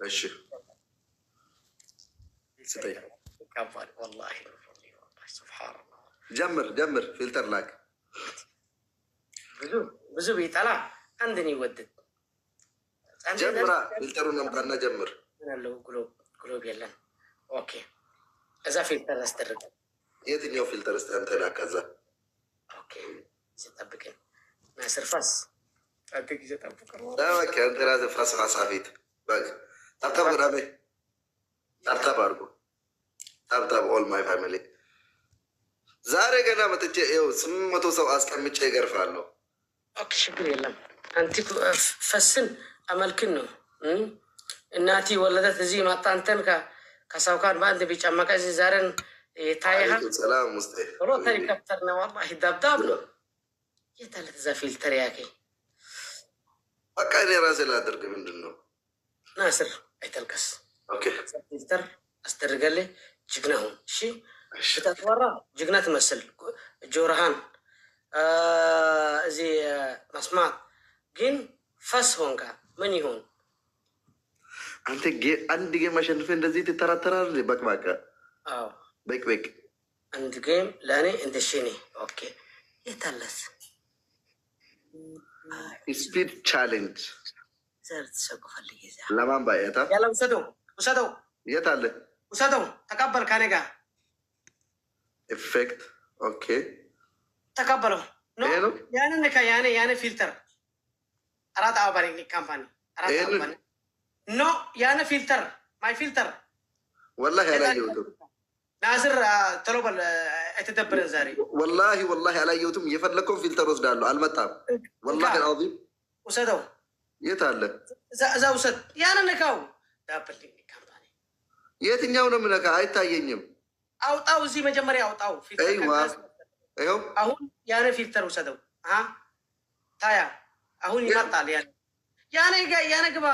እሺ ስጠኝ። والله سبحان الله ጀምር ፊልተር ላክ። ብዙ ቢጠላ አንድን ይወድድ ጀምራ ፊልተሩን አምጣና ጀምር። ምናለው ግሎብ የለን። ኦኬ እዛ ፊልተር አስደርግ። የትኛው ፊልተር ስ አንተ ላክ። ከዛ ኦኬ ሲጠብቅን ናስር ፋስ አድግ ይዘጠብቅ በቃ አንተ ራስህ ፋስ ፊት በቃ ታብታብ ገዳሜ ታብታብ አድርጎ ታብታብ ኦል ማይ ፋሚሊ ዛሬ ገና መጥቼ ይኸው 800 ሰው አስቀምጬ ይገርፋለሁ። ኦኬ ችግር የለም። አንቲ ፈስን አመልክን ነው እናቲ ወለደት እዚህ ማጣ አንተን ከሰውካን በአንድ ቢጨመቀ እዚህ ዛሬን ታይሃ ሰላም ውስጥ ሮታ ሄሊኮፕተር ነው ወላሂ ዳብዳብ ነው የታለት እዛ ፊልተር ያኬ በቃ እኔ ራሴ ላደርግ ምንድን ነው ናስር አይተልከስ ኦኬ ፊልተር አስደርገልህ ጅግና ሁን። እሺ ብታትወራ ጅግና ትመስል ጆሮሃን እዚህ መስማት ግን ፈስ ሆንካ ምን ይሆን አንተ አንድ ጌም አሸንፈ እንደዚህ ትተራተራል። በቅባቃ አዎ በቅበቅ አንድ ጌም ለእኔ እንደ ሽኔ ኦኬ የታለስ ስፒድ ቻሌንጅ ዘር ተሰቁ ፈልግ ይዛ ለማን ባየታ ያለ ውሰደው የት አለ ውሰደው ተቀበል ከኔ ጋር ኢፌክት ኦኬ ተቀበለው ነው ያንን ነካ ያኔ ፊልተር አራት አባሪ ካምፓኒ አራት አባሪ ኖ ያኔ ፊልተር ማይ ፊልተር والله ያላየሁትም ናስር ተሎበል አይተደበረን ዛሬ والله ያላየሁትም የፈለከው ፊልተር ወስዳለሁ አልመጣም والله العظيم ውሰደው የት አለ እዛ ውሰድ ያንን ነካው ዳብል ካምፓኒ የትኛው ነው ምነካ አይታየኝም አውጣው እዚህ መጀመሪያ አውጣው ፊልተር ይኸው አሁን ያኔ ፊልተር ውሰደው ታያ አሁን ይመጣል ያኔ ግባ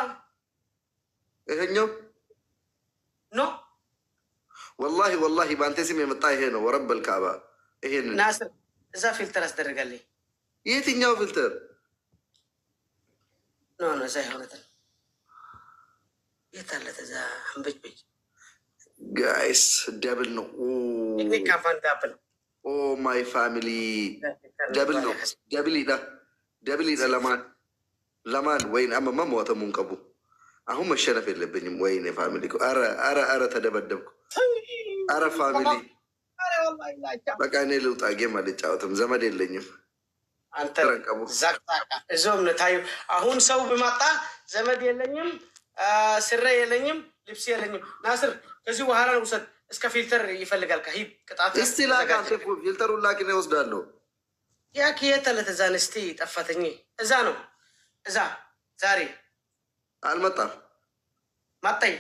ይሄኛው ኖ والله በአንተ ስም የመጣ ይሄ ነው ወረብ ልካባ ይሄን ናስር እዛ ፊልተር አስደረገልኝ የትኛው ፊልተር ኖ እዛ ይሆነታል የታለት እዛ አንበጭበጭ ጋይስ ደብል ነው ካምፓኒ ዳብል ኦ ማይ ፋሚሊ ደብል ነው ደብል ይዳ ለማን ወይን አመማ ሞተ ሙንቀቡ አሁን መሸነፍ የለብኝም ወይኔ ፋሚሊ አረ ተደበደብኩ አረ ፋሚሊ በቃ እኔ ልውጣ ጌም አልጫወትም ዘመድ የለኝም አንተ ዛቅጣቃ እዞም ነታዩ አሁን ሰው ብመጣ ዘመድ የለኝም ስራ የለኝም ልብስ የለኝም ናስር ከዚህ በኋላ ነው ውሰድ እስከ ፊልተር ይፈልጋል ከሂድ ቅጣት እስቲ ላክ አንተ ፊልተሩን ላክ ነው ወስዳለሁ ያክ የተለት እዛ ነስቲ ጠፋተኝ እዛ ነው እዛ ዛሬ አልመጣም ማጣይ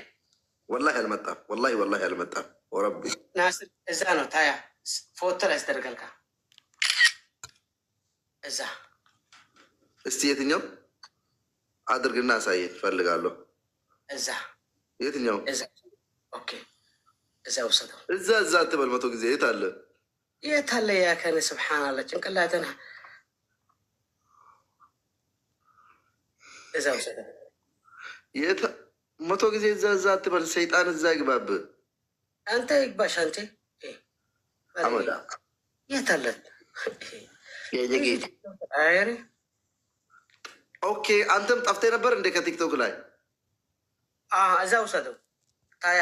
والله አልመጣም والله አልመጣም ወረቢ ናስር እዛ ነው ታያ ፎቶ ላይ አስደርጋልካ እዛ እስቲ የትኛው አድርግና አሳየኝ ፈልጋለሁ እዛ የትኛው እዛ ኦኬ እዛ ውሰደው እዛ አትበል 100 ጊዜ የት አለ ያ ከነ ስብሓንላ ጭንቅላተና እዛ ውሰደው 100 ጊዜ እዛ አትበል ሰይጣን እዛ ይግባብ አንተ ይግባሽ አንተ አመዳ የት አለ የጀጌት አይሪ ኦኬ አንተም ጠፍተህ ነበር እንደ ከቲክቶክ ላይ እዛ ውሰደው ታያ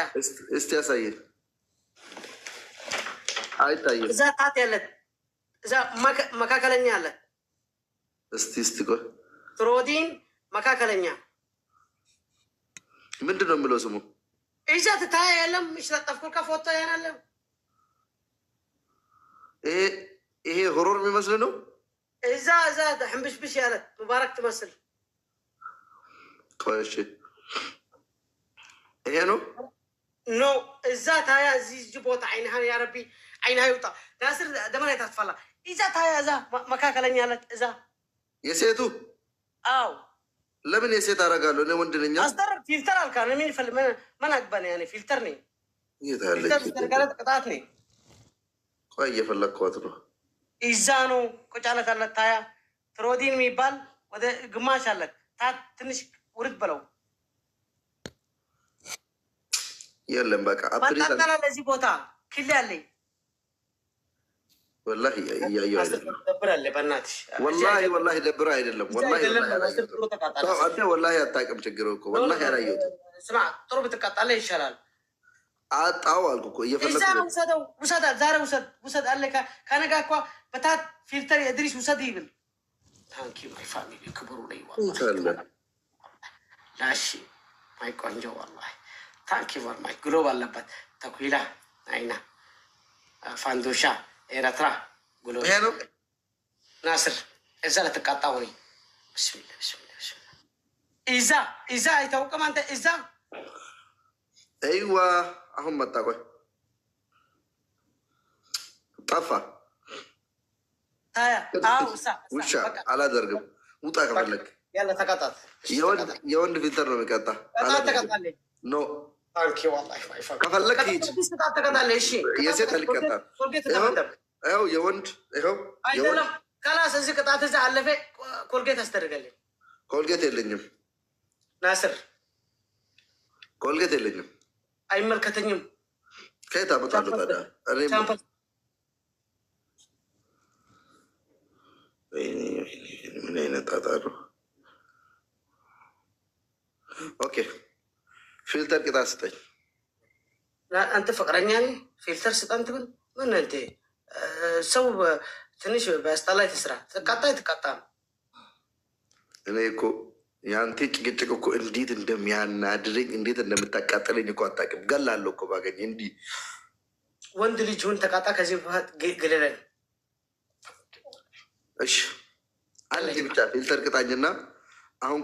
እስቲ ያሳየን አይታየም እዛ ጣት ያለት እዛ መካከለኛ አለ እስቲ ቆይ ትሮዲን መካከለኛ ምንድን ነው የምለው ስሙ እዛ ታያ የለም ይሽለጠፍኩ ከፎቶ ያናለ ይሄ ሆሮር የሚመስል ነው እዛ ሕንብሽብሽ ያለ ሙባረክ ትመስል ቆይ እሺ ይሄ ነው ኖ እዛ ታያ እዚህ ቦታ አይንሃ ያ ረቢ አይንሃ ይውጣ ናስር ደመና ታትፋላ እዛ ታያ እዛ መካከለኛ አለት እዛ የሴቱ አው ለምን የሴት አደርጋለሁ እኔ ወንድ ነኝ አስደር ፊልተር አልካ ነው ምን ይፈል ምን አግባን ያኔ ፊልተር ነኝ ይታለ ፊልተር ጋር ቅጣት ነኝ ቆይ እየፈለግኳት ነው እዛ ነው ቁጫለት አለ ታያ ትሮዲን የሚባል ወደ ግማሽ አለ ታት ትንሽ ውርድ በለው የለም በቃ መጣጣላ ለዚህ ቦታ ክል ያለኝ ወላሂ እያየሁ አይደለም። ደብራለህ በእናትሽ ወላሂ ደብረ አይደለም። አንተ ወላሂ አታውቅም ችግር እኮ ወላሂ አላየሁትም። ስማ ጥሩ ብትቀጣለህ ይሻላል። አጣው አልኩ እኮ እየፈለኩ ውሰደው፣ ውሰድ፣ ዛሬ ውሰድ አለ ከነጋ እኮ በታት ፊልተር የድሪስ ውሰድ ይብል ታንኪ ማይ ፋሚሊ ክብሩ ላይ ላሺ ማይ ቆንጆ ወላሂ ታንኪ ማይ ግሎብ አለበት ተኩላ አይና ፋንዶሻ ኤረትራ ግሎብ ይሄ ነው ናስር እዛ ለተቃጣ ሆይ ብስሚላ ኢዛ አይታወቅም አንተ ኢዛ አይዋ አሁን መጣ። ቆይ ጠፋ። ውሻ አላደርግም። ውጣ ከፈለግ ያለ ተቀጣት። የወንድ ፊልተር ነው የሚቀጣ። ኖ ከፈለግ የሴት አልቀጣም። ይኸው የወንድ ይኸው ከላስ እዚህ ቅጣት እዚህ አለፈ። ኮልጌት አስደርገልኝ። ኮልጌት የለኝም ናስር፣ ኮልጌት የለኝም። አይመልከተኝም። ከየት አመጣለሁ ታዲያ? ምን አይነት ጣጣ ነው? ኦኬ ፊልተር ቅጣት ስጠኝ። አንተ ፍቅረኛ ነኝ ፊልተር ስጠን ትብል ምን አንተ ሰው ትንሽ በስጠላይ ትስራ ትቃጣ ነው። እኔ እኮ የአንተ ጭቅጭቅ እኮ እንዴት እንደሚያናድረኝ እንዴት እንደምታቃጥለኝ እኮ አታውቅም። ገላለሁ እኮ ባገኝ እንዲህ ወንድ ልጅውን ተቃጣ። ከዚህ በኋላ ግለለን። እሺ አንድ ብቻ ፊልተር ቅጣኝና አሁን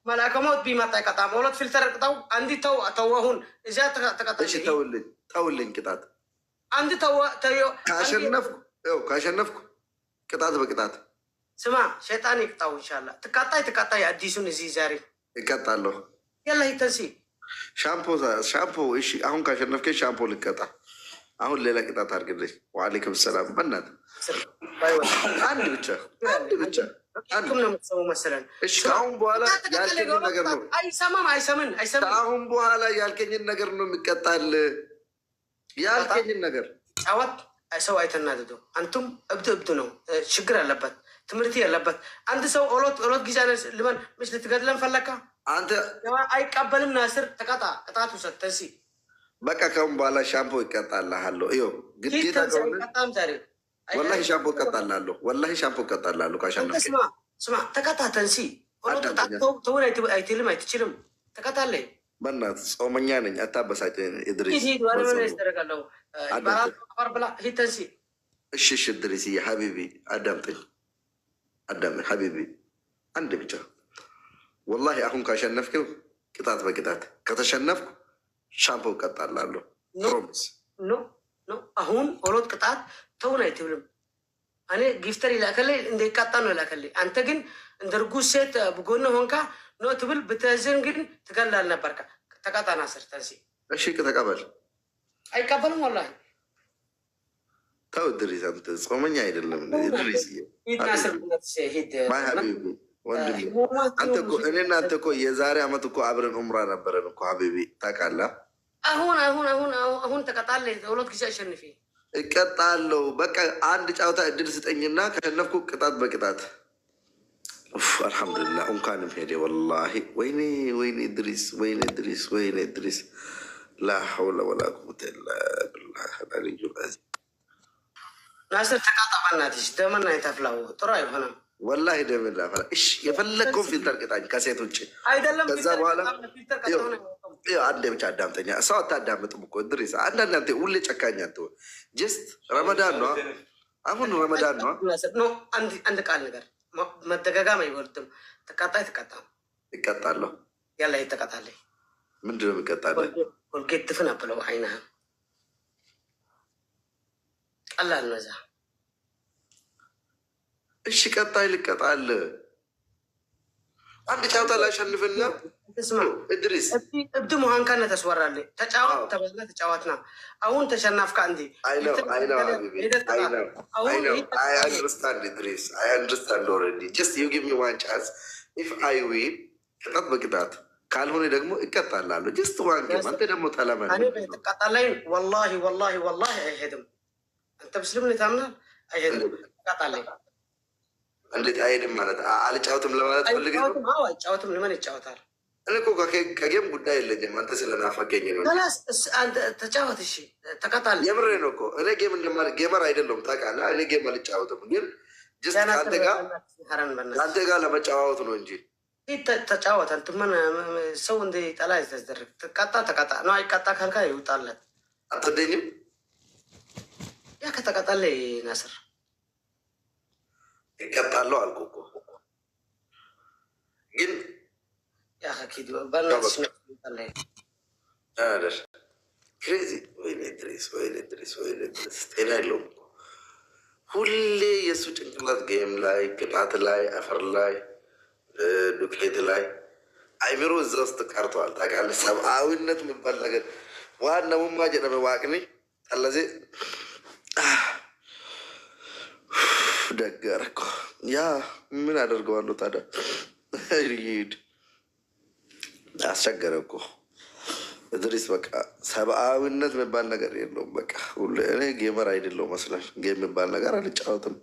መላከሞት ቢመጣ ይቀጣ ሁለት ፊልተር ቅጣው። አንዲ ተው አሁን እዚያ ተቀጣ። እሺ ተውልኝ ቅጣት። አንዲ ካሸነፍኩ ቅጣት በቅጣት ስማ ሸይጣን ይቅጣው። ኢንሻላህ ትቃጣ። የአዲሱን እዚህ ዛሬ ይቀጣለሁ። ያላ ይተንሲ ሻምፖ። እሺ አሁን ካሸነፍከ ሻምፖ ልቀጣ። አሁን ሌላ ቅጣት አድርግልኝ። ወአለይኩም ሰላም። በእናትህ አንድ ብቻ ከአሁን በኋላ ያልከኝን ነገር ነው። ከአሁን በኋላ ያልከኝን ነገር ነው የሚቀጣል። ያልከኝን ነገር ጫወት ሰው አይተናድደው። አንቱም እብድ ነው፣ ችግር አለበት፣ ትምህርት ያለበት አንድ ሰው ኦሎት ጊዜ ልመን ምስ ልትገድለን ፈለካ አንተ አይቀበልም። ናስር ተቀጣ፣ ቅጣቱ ሰተሲ በቃ ከአሁን በኋላ ሻምፖ ይቀጣልሃለሁ። ይኸው ግዴታ ወላሂ ሻምፖ እቀጣላለሁ። ወላሂ ሻምፖ እቀጣላለሁ። ካሸነፍክ ስማ ተቀጣ። ተንሲ ተውን አይትልም አይትችልም። ተቀጣለህ። በእናትህ ጾመኛ ነኝ፣ አታበሳጭ። እድሪስ እሺ እድሪስ ሀቢቢ አዳምጠኝ ሀቢቢ አንድ ብቻ። ወላሂ አሁን ካሸነፍክ ቅጣት በቅጣት ከተሸነፍኩ ሻምፖ እቀጣላለሁ። ፕሮሚስ አሁን ኦሎት ቅጣት ተውን አይትብልም። እኔ ጊፍተር ይላከልኝ እንደ ይቃጣ ነው ይላከልኝ። አንተ ግን እንደ ርጉዝ ሴት ብጎነ ሆንካ ኖ ትብል ብትዝን ግን ትገላል ነበርካ። ተቃጣ ናስር ተንሲ እሺ ተቀበል። አይቀበልም ወላሂ ተው ድሪስ፣ አንተ ጾመኛ አይደለም ድሪስ። እኔና አንተ እኮ የዛሬ አመት እኮ አብረን ኡምራ ነበረን እኮ ሀቢቢ ታውቃለህ። አሁን ተቀጣለህ። ሁለት ጊዜ አሸንፌ እቀጣለሁ። በቃ አንድ ጫውታ እድል ስጠኝና ከሸነፍኩ ቅጣት በቅጣት። አልሐምዱሊላህ እንኳንም ሄደ ወላሂ። ወይኔ ድሪስ ላ ሐውለ ወላ ቁወተ ኢላ ቢላህ አልዓሊዩል ዐዚም። ናስር ተቃጣ በእናትሽ። ደመና የተፍላው ጥሩ አይሆንም ወላሂ ደምን ላፈላ። እሺ የፈለግከውን ፊልተር ቅጣኝ ከሴት ውጭ አይደለም። ከዛ በኋላ አንዴ ብቻ አዳምጠኛ። ሰው አታዳምጥም እኮ ድሪስ። አንዳንድ ሁሌ ጨካኝ አትሆን። ጀስት ረመዳን ነው አሁን፣ ረመዳን ነው። አንድ ቃል ነገር መደጋጋም አይወርድም። ተቃጣ ይቀጣለሁ። ያላ ይተቃጣለ። ምንድን ነው የሚቀጣለ? ኮልጌት ትፍን አብለው አይናህን ቀላል ነው እዛ። እሺ ቀጣይ ልቀጣል። አንድ ጫውታ ላሸንፍና እድሪስ እብድ መሆንካነ ተስወራለ። ተጫዋት ተበዝነ ተጫዋትና አሁን ተሸናፍካ እንዲ ቅጣት በቅጣት ካልሆነ ደግሞ እቀጣላለሁ። ጅስት ዋን ጌም አንተ ደግሞ ተለመን ትቀጣለህ። ወላሂ ወላሂ ወላሂ አይሄድም። አንተ ሙስሊም ነህ ታምናለህ? አይሄድም። ትቀጣለህ። እንዴት አይሄድም ማለት አልጫወትም ለማለት ፈልገህ ነው? አዎ አይጫወትም። ለምን ይጫወታል? እኔ እኮ ከጌም ጉዳይ የለኝም። አንተ ስለናፈቀኝ ነው። አንተ ተጫወት። እሺ ተቀጣለህ። የምሬ ነው እኮ እኔ ጌመር አይደለሁም ታውቃለህ። እኔ ጌም አልጫወትም፣ ግን ጅስት ከአንተ ጋር ለመጫወት ነው እንጂ ተጫወት። አንተ ምን ሰው እንደ ጠላ ያስደርግ ተቀጣ ነው። አይቀጣ ካልካ ይውጣለት። አትወደኝም? ያ ከተቀጣለ ናስር ይቀጣለሁ አልኩ እኮ ግን ያ ኪድ ባላስ ነው አደር ክሬዚ ወይኔ ድሬስ ጤና የለውም እኮ ሁሌ የእሱ ጭንቅላት ጌም ላይ፣ ቅጣት ላይ፣ አፈር ላይ፣ ዱቄት ላይ አይምሮ እዛ ውስጥ ቀርተዋል። ታውቃለህ ሰብአዊነት የሚባል ነገር ዋናውማ ጀደመ ዋቅኒ ጠለዜ ደገረ እኮ ያ ምን አደርገዋለሁ ታዲያ? ይሄድ አስቸገረ እኮ እድሪስ በቃ ሰብአዊነት የሚባል ነገር የለውም። በቃ ሁሌ እኔ ጌመር አይደለሁም መስላል ጌም የሚባል ነገር አልጫወትም፣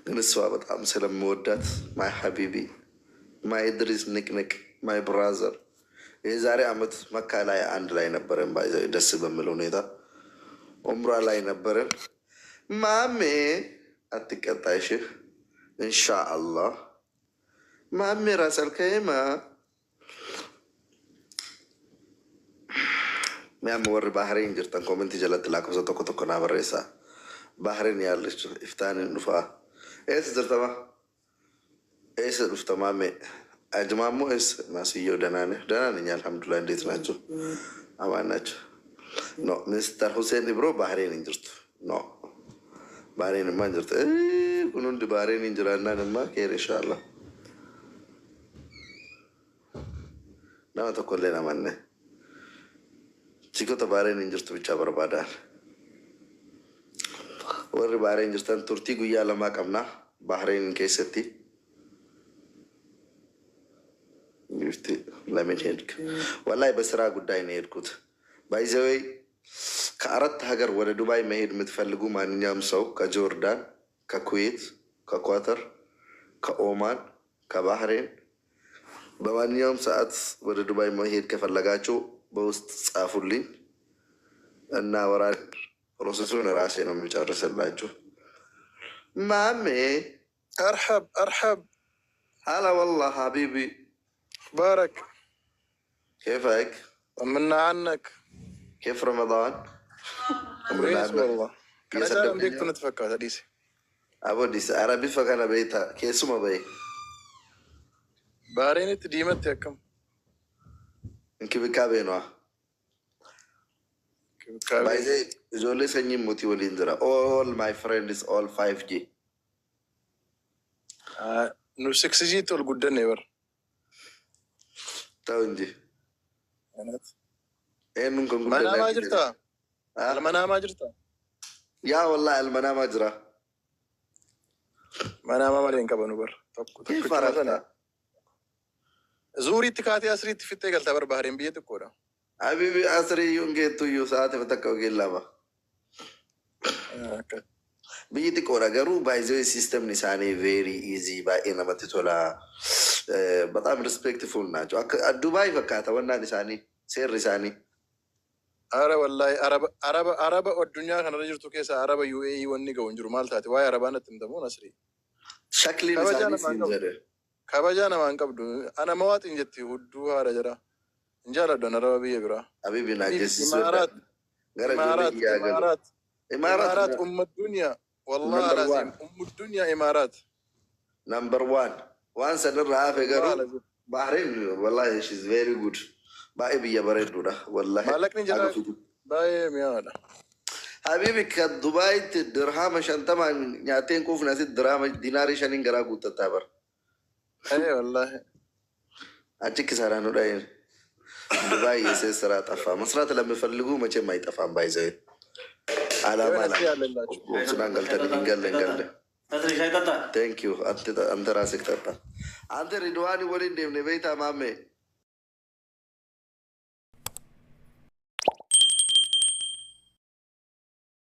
ግን እሷ በጣም ስለምወዳት ማይ ሀቢቢ ማይ ድሪስ ንቅንቅ ማይ ብራዘር የዛሬ አመት መካ ላይ አንድ ላይ ነበረን። ባይዘ ደስ በሚል ሁኔታ ኡምራ ላይ ነበረን። ማሜ አትቀጣይሽ ኢንሻአላህ ማሜ ራሰልከማ ሚያም ወር ባህሬን ጅርተን ኮመንት ጀለት ላከብሰ ተኮ ናበሬሳ ባህሬን ያለች ኢፍታን ኑፋ ኤስ ዝርተማ ኤስ ዱፍተማሜ አጅማሞ ኤስ ማስየው ደህና ነህ? ደህና ነኝ አልሐምዱሊላህ። እንዴት ናቸው? አማን ናቸው? ኖ ሚስተር ሁሴን ብሮ ባህሬን እንጅርቱ ኖ ባህሬን ማ እንጅርት ኩኑንድ ባህሬን እንጅራና ንማ ኬር ኢንሻአላህ ናማ ተኮሌና ማነ ቺኮተ ባህሬን እንጅርቱ ብቻ በርባዳል ወር ባህሬን እንጅርተን ቱርቲ ጉያ ለማቀምና ባህሬን ኬሰቲ ለምን ሄድክ? ወላሂ በስራ ጉዳይ ነው የሄድኩት። ባይዘወይ ከአራት ሀገር ወደ ዱባይ መሄድ የምትፈልጉ ማንኛውም ሰው ከጆርዳን፣ ከኩዌት፣ ከኳተር፣ ከኦማን፣ ከባህሬን በማንኛውም ሰዓት ወደ ዱባይ መሄድ ከፈለጋችሁ በውስጥ ጻፉልኝ እና ወራ ፕሮሰሱን ራሴ ነው የሚጨርስላችሁ። ማሜ አርሐብ هلا والله حبيبي بارك كيفك؟ طمنا عنك. كيف رمضان؟ كويس والله. انا جاي بديك نتفكر حديثي ابو ديس عربي فكنا بيتا كيسو ما بي بارين تديمت يكم انك بكابينوا باي زي زولي سني موتي وليندرا all my friends all 5G نو 6G تول قدن يور تاو انجي المنا ما جرتا المنا ما جرتا يا والله المنا ما جرا منا ما مرين كبنو بر كيف عرفنا زوري تكاتي اسري تفتي قلت بر بحرين بيت كورا حبيبي اسري يونجي تو يو ساعه فتكو جلابا بيتي كورا غرو بايزو سيستم نساني فيري ايزي باي نمت تولا በጣም ሪስፔክትፉል ናቸው። ዱባይ ፈካተ ወና ሊሳኒ ሴር ሊሳኒ አረ ወላሂ አረበ ኦዱኛ ከነ ጅርቱ ኬሳ አረበ ዩኤኢ ወኒ ገውንጅሩ ማልታቲ ዋይ አረባነት እንደሞ ነስሪ ሸክሊ ሊሳኒ ሲንዘረ ከበጃነ ማንቀብዱ አነ መዋጥ እንጀቲ ሁዱ አረ ጀራ እንጃላ ዶነ አረበ ብዬ ብራ አቢቢ ናጀስ ኢማራት ኡም ዱንያ ወላሂ አላዚም ኡም ዱንያ ኢማራት ነምበር ዋን ሰደር ራፍ ገሩ ባህሬን ወላሂ ሺዝ ቬሪ ጉድ ባይ ብዬ በረዱ ዳ ወላሂ ማለክኒ ጀራ ባይ ሚያዳ ሀቢቢ ከዱባይ ድርሃም ሸንተማ ኛቴን ኩፍ ነሲ ድርሃም ዲናሪ ሸኒን ገራ ጉተታ በር አይ ወላሂ አጭክ ሰራ ነው ዳይ ዱባይ የሴ ስራ ጠፋ። መስራት ለሚፈልጉ መቼም አይጠፋም። ባይዘይ አላማ ላይ ስናን ገልተን እንገለንገለ ቴንክ ዩ አንተ ራስህ ጠጣ። አንተ ሪድዋኒ ወሊ እንደምን ቤታ ማሜ